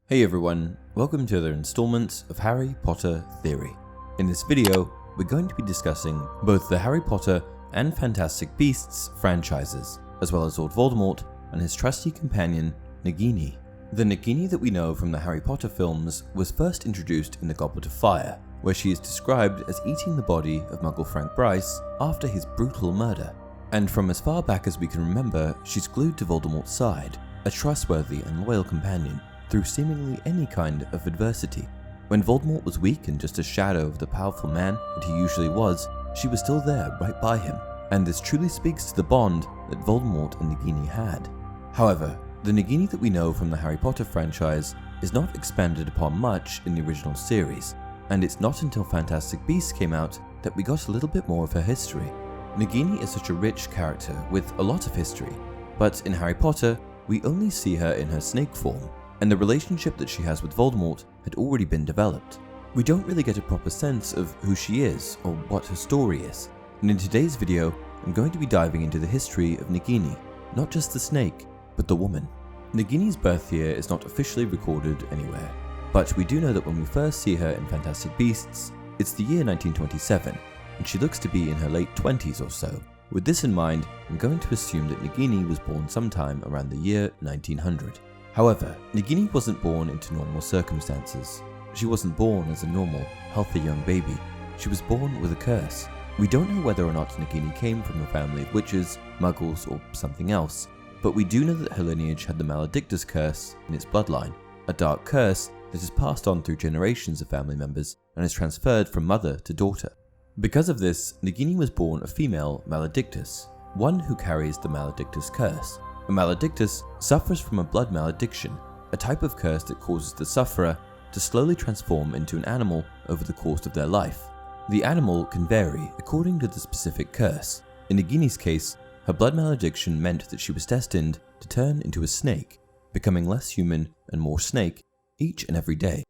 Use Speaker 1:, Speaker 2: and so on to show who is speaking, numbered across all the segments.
Speaker 1: Hey everyone, welcome to another installment of Harry Potter Theory. In this video, we're going to be discussing both the Harry Potter and Fantastic Beasts franchises, as well as Lord Voldemort and his trusty companion, Nagini. The Nagini that we know from the Harry Potter films was first introduced in the Goblet of Fire, where she is described as eating the body of muggle Frank Bryce after his brutal murder. And from as far back as we can remember, she's glued to Voldemort's side, a trustworthy and loyal companion, through seemingly any kind of adversity. When Voldemort was weak and just a shadow of the powerful man that he usually was, she was still there right by him, and this truly speaks to the bond that Voldemort and Nagini had. However, the Nagini that we know from the Harry Potter franchise is not expanded upon much in the original series, and it's not until Fantastic Beasts came out that we got a little bit more of her history. Nagini is such a rich character with a lot of history, but in Harry Potter, we only see her in her snake form, and the relationship that she has with Voldemort had already been developed. We don't really get a proper sense of who she is or what her story is, and in today's video I'm going to be diving into the history of Nagini, not just the snake, but the woman. Nagini's birth year is not officially recorded anywhere, but we do know that when we first see her in Fantastic Beasts, it's the year 1927, and she looks to be in her late 20s or so. With this in mind, I'm going to assume that Nagini was born sometime around the year 1900. However, Nagini wasn't born into normal circumstances. She wasn't born as a normal, healthy young baby. She was born with a curse. We don't know whether or not Nagini came from a family of witches, muggles, or something else, but we do know that her lineage had the Maledictus curse in its bloodline, a dark curse that is passed on through generations of family members and is transferred from mother to daughter. Because of this, Nagini was born a female Maledictus, one who carries the Maledictus curse. A Maledictus suffers from a blood malediction, a type of curse that causes the sufferer to slowly transform into an animal over the course of their life. The animal can vary according to the specific curse. In Nagini's case, her blood malediction meant that she was destined to turn into a snake, becoming less human and more snake each and every day.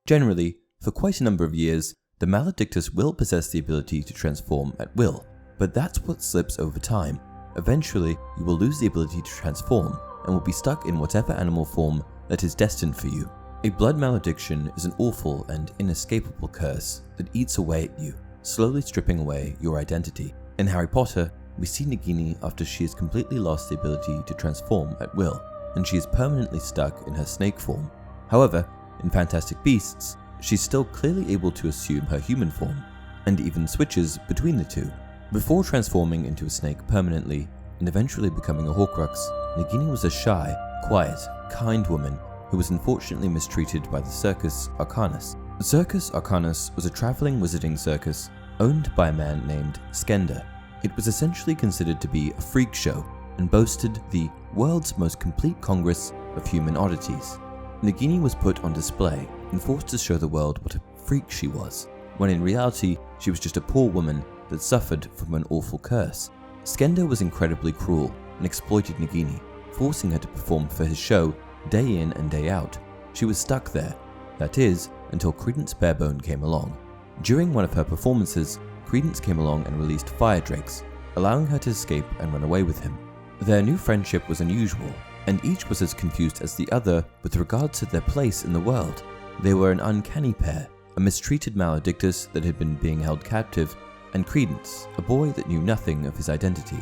Speaker 1: Generally, for quite a number of years, the Maledictus will possess the ability to transform at will, but that's what slips over time. Eventually, you will lose the ability to transform and will be stuck in whatever animal form that is destined for you. A blood malediction is an awful and inescapable curse that eats away at you, slowly stripping away your identity. In Harry Potter, we see Nagini after she has completely lost the ability to transform at will, and she is permanently stuck in her snake form. However, in Fantastic Beasts, she's still clearly able to assume her human form, and even switches between the two. Before transforming into a snake permanently and eventually becoming a Horcrux, Nagini was a shy, quiet, kind woman who was unfortunately mistreated by the Circus Arcanus. The Circus Arcanus was a traveling wizarding circus owned by a man named Skender. It was essentially considered to be a freak show and boasted the world's most complete congress of human oddities. Nagini was put on display and forced to show the world what a freak she was, when in reality she was just a poor woman that suffered from an awful curse. Skender was incredibly cruel and exploited Nagini, forcing her to perform for his show day in and day out. She was stuck there, that is, until Credence Barebone came along. During one of her performances, Credence came along and released fire drakes, allowing her to escape and run away with him. Their new friendship was unusual, and each was as confused as the other with regards to their place in the world. They were an uncanny pair, a mistreated Maledictus that had been being held captive, and Credence, a boy that knew nothing of his identity.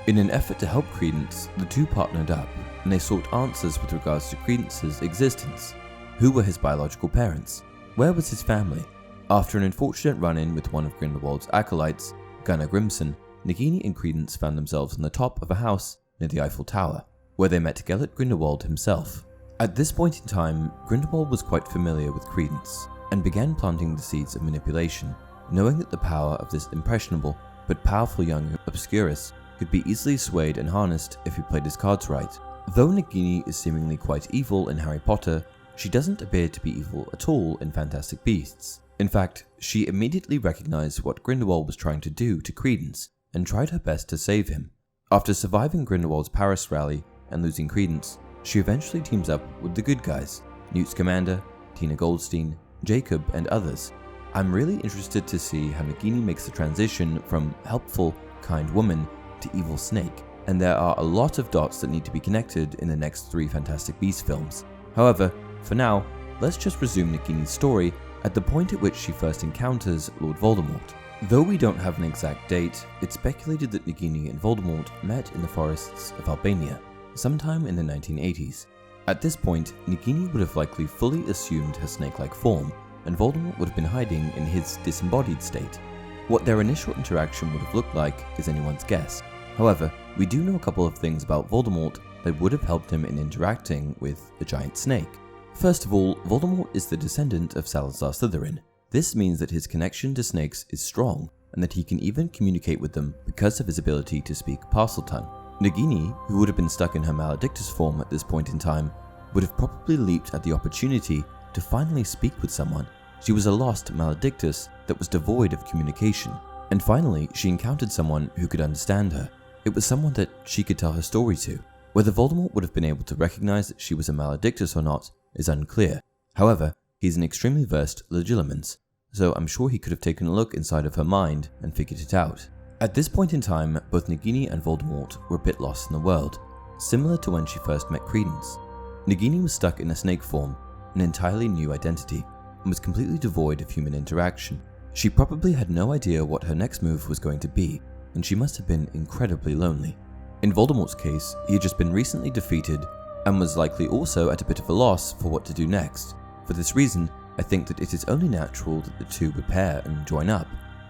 Speaker 1: In an effort to help Credence, the two partnered up, and they sought answers with regards to Credence's existence. Who were his biological parents? Where was his family? After an unfortunate run-in with one of Grindelwald's acolytes, Gunnar Grimson, Nagini and Credence found themselves on the top of a house near the Eiffel Tower, where they met Gellert Grindelwald himself. At this point in time, Grindelwald was quite familiar with Credence, and began planting the seeds of manipulation, knowing that the power of this impressionable but powerful young obscurus could be easily swayed and harnessed if he played his cards right. Though Nagini is seemingly quite evil in Harry Potter, she doesn't appear to be evil at all in Fantastic Beasts. In fact, she immediately recognized what Grindelwald was trying to do to Credence and tried her best to save him. After surviving Grindelwald's Paris rally and losing Credence, she eventually teams up with the good guys, Newt Scamander, Tina Goldstein, Jacob, and others. I'm really interested to see how Nagini makes the transition from helpful, kind woman to evil snake, and there are a lot of dots that need to be connected in the next 3 Fantastic Beasts films. However, for now, let's just resume Nagini's story at the point at which she first encounters Lord Voldemort. Though we don't have an exact date, it's speculated that Nagini and Voldemort met in the forests of Albania, sometime in the 1980s. At this point, Nagini would have likely fully assumed her snake-like form, and Voldemort would have been hiding in his disembodied state. What their initial interaction would have looked like is anyone's guess. However, we do know a couple of things about Voldemort that would have helped him in interacting with the giant snake. First of all, Voldemort is the descendant of Salazar Slytherin. This means that his connection to snakes is strong, and that he can even communicate with them because of his ability to speak Parseltongue. Nagini, who would have been stuck in her Maledictus form at this point in time, would have probably leaped at the opportunity to finally speak with someone. She was a lost Maledictus that was devoid of communication, and finally she encountered someone who could understand her. It was someone that she could tell her story to. Whether Voldemort would have been able to recognize that she was a Maledictus or not is unclear. However, he's an extremely versed legilimens, so I'm sure he could have taken a look inside of her mind and figured it out. At this point in time, both Nagini and Voldemort were a bit lost in the world, similar to when she first met Credence. Nagini was stuck in a snake form, an entirely new identity, and was completely devoid of human interaction. She probably had no idea what her next move was going to be, and she must have been incredibly lonely. In Voldemort's case, he had just been recently defeated and was likely also at a bit of a loss for what to do next. For this reason, I think that it is only natural that the two would pair and join up,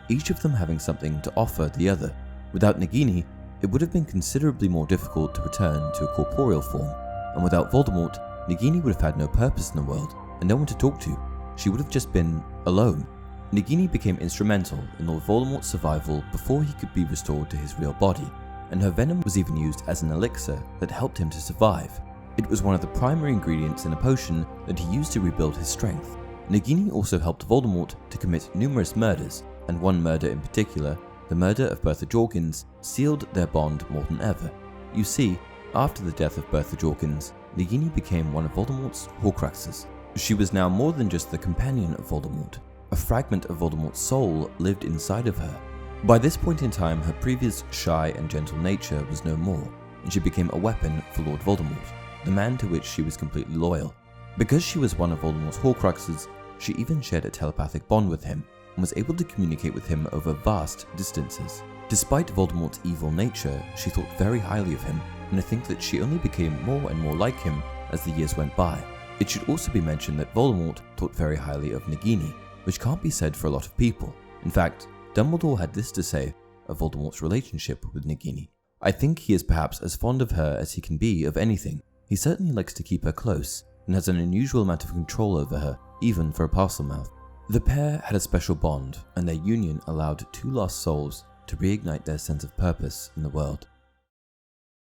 Speaker 1: each of them having something to offer the other. Without Nagini, it would have been considerably more difficult to return to a corporeal form, and without Voldemort, Nagini would have had no purpose in the world and no one to talk to. She would have just been alone. Nagini became instrumental in Lord Voldemort's survival before he could be restored to his real body, and her venom was even used as an elixir that helped him to survive. It was one of the primary ingredients in a potion that he used to rebuild his strength. Nagini also helped Voldemort to commit numerous murders, and one murder in particular, the murder of Bertha Jorkins, sealed their bond more than ever. You see, after the death of Bertha Jorkins, Nagini became one of Voldemort's Horcruxes. She was now more than just the companion of Voldemort. A fragment of Voldemort's soul lived inside of her. By this point in time, her previous shy and gentle nature was no more, and she became a weapon for Lord Voldemort, the man to which she was completely loyal. Because she was one of Voldemort's Horcruxes, she even shared a telepathic bond with him, and was able to communicate with him over vast distances. Despite Voldemort's evil nature, she thought very highly of him, and I think that she only became more and more like him as the years went by. It should also be mentioned that Voldemort thought very highly of Nagini, which can't be said for a lot of people. In fact, Dumbledore had this to say of Voldemort's relationship with Nagini. I think he is perhaps as fond of her as he can be of anything. He certainly likes to keep her close, and has an unusual amount of control over her, even for a Parselmouth. The pair had a special bond, and their union allowed two lost souls to reignite their sense of purpose in the world.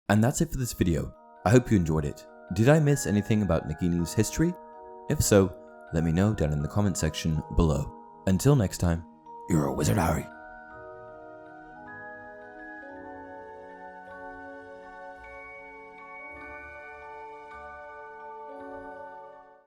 Speaker 1: And that's it for this video. I hope you enjoyed it. Did I miss anything about Nagini's history? If so, let me know down in the comment section below. Until next time, you're a wizard, Harry.